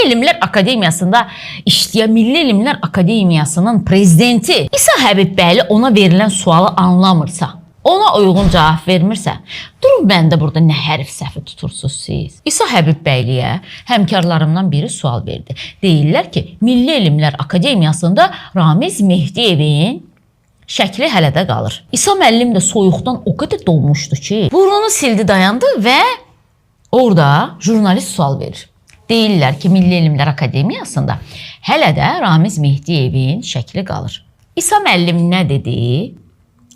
Elmlər Akademiyasında işləyən Milli Elmlər Akademiyasının prezidenti İsa Həbibbəyli ona verilən sualı anlamırsa, ona uyğun cavab vermirsə, durun məndə burada nə hərf səhvi tutursunuz siz? İsa Həbibbəyliyə həmkarlarımdan biri sual verdi. Deyirlər ki, Milli Elmlər Akademiyasında Ramiz Mehdiyevin şəkli hələ də qalır. İsa müəllim də soyuqdan o qədər dolmuşdu ki, burnunu sildi dayandı və orada jurnalist sual verir. Deyirlər ki, Milli Elmlər Akademiyasında hələ də Ramiz Mehdiyevin şəkli qalır. İsa müəllim nə dedi?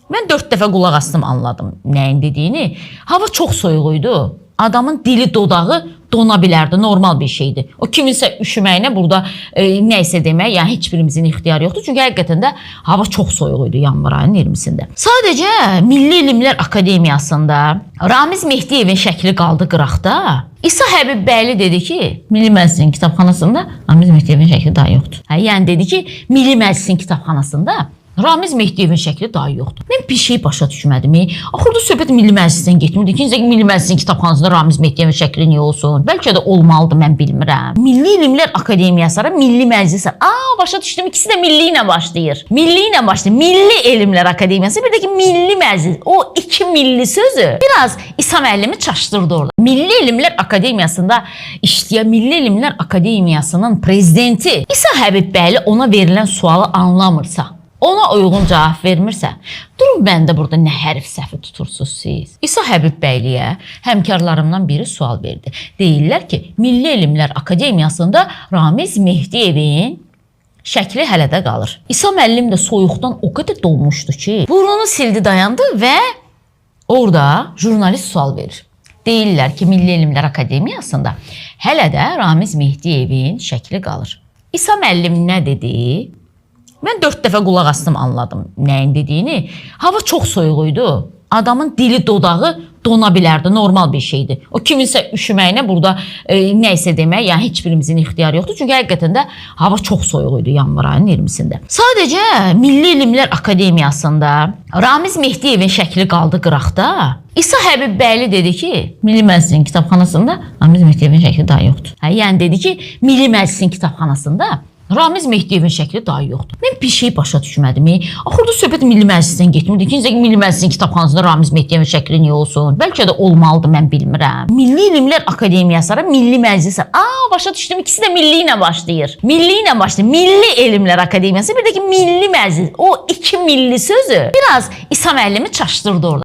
Mən 4 dəfə qulaq astım, anladım nəyin dediyini. Hava çox soyuq idi. Adamın dili, dodağı dona bilərdi, normal bir şeydir. O kiminsə üşüməyinə burada nəysə demək, yəni heç birimizin ixtiyarı yoxdur. Çünki həqiqətən də hava çox soyuq idi yanvar ayının 20-sində. Sadəcə Milli Elmlər Akademiyasında Ramiz Mehdiyevin şəkli qaldı qıraqda. İsa Həbibbəyli dedi ki, Milli Məclisin kitabxanasında Ramiz Mehdiyevin şəkli daha yoxdur. Yəni dedi ki, Milli Məclisin kitabxanasında Ramiz Mehdiyevin şəkli daha yoxdur. Mən bir şey başa düşmədim. Axırda söhbət Milli Məclisdən getmirdi. İkincə Milli Məclisin kitabxanasında Ramiz Mehdiyevin şəkli niyə olsun? Bəlkə də olmalıdır, mən bilmirəm. Milli Elmlər Akademiyası, Milli Məclis. Başa düşdüm, ikisi də milli ilə başlayır. Milli ilə başlayır. Milli Elmlər Akademiyası, bir də ki Milli Məclis. O iki milli sözü biraz İsa müəllimi çaşdırdı orada. Milli Elmlər Akademiyasında işləyən Milli Elmlər Akademiyasının prezidenti İsa Həbibbəyli ona verilən sualı anlamırsa, ona uyğun cavab vermirsə, durun məndə burada nə hərf səhvi tutursunuz siz? İsa Həbibbəyliyə həmkarlarımdan biri sual verdi. Deyirlər ki, Milli Elmlər Akademiyasında Ramiz Mehdiyevin şəkli hələ də qalır. İsa müəllim də soyuqdan o qədər dolmuşdu ki, burnunu sildi dayandı və orada jurnalist sual verir. Deyirlər ki, Milli Elmlər Akademiyasında hələ də Ramiz Mehdiyevin şəkli qalır. İsa müəllim nə dedi? Mən 4 dəfə qulaq astım, anladım nəyin dediyini. Hava çox soyuq idi. Adamın dili, dodağı dona bilərdi, normal bir şeydir. O kiminsə üşüməyinə burada nəysə demək, yəni heç birimizin ixtiyarı yoxdur. Çünki həqiqətən də hava çox soyuq idi yanvar ayının 20-sində. Sadəcə Milli Elmlər Akademiyasında Ramiz Mehdiyevin şəkli qaldı qıraqda. İsa Həbibbəyli dedi ki, Milli Məclisin kitabxanasında Ramiz Mehdiyevin şəkli daha yoxdur. Yəni dedi ki, Milli Məclisin kitabxanasında Ramiz Mehdiyevin şəkli daha yoxdur. Mən bir şey başa düşmədim. Axırda söhbət Milli Məclisdən getmirdi. İkincə Milli Məclisin kitabxanasında Ramiz Mehdiyevin şəkli niyə olsun? Bəlkə də olmalıdır, mən bilmirəm. Milli Elmlər Akademiyası, Milli Məclis. Başa düşdüm, ikisi də milli ilə başlayır. Milli ilə başlayır. Milli Elmlər Akademiyası, bir də ki Milli Məclis. O iki milli sözü biraz İsa müəllimi çaşdırdı orada.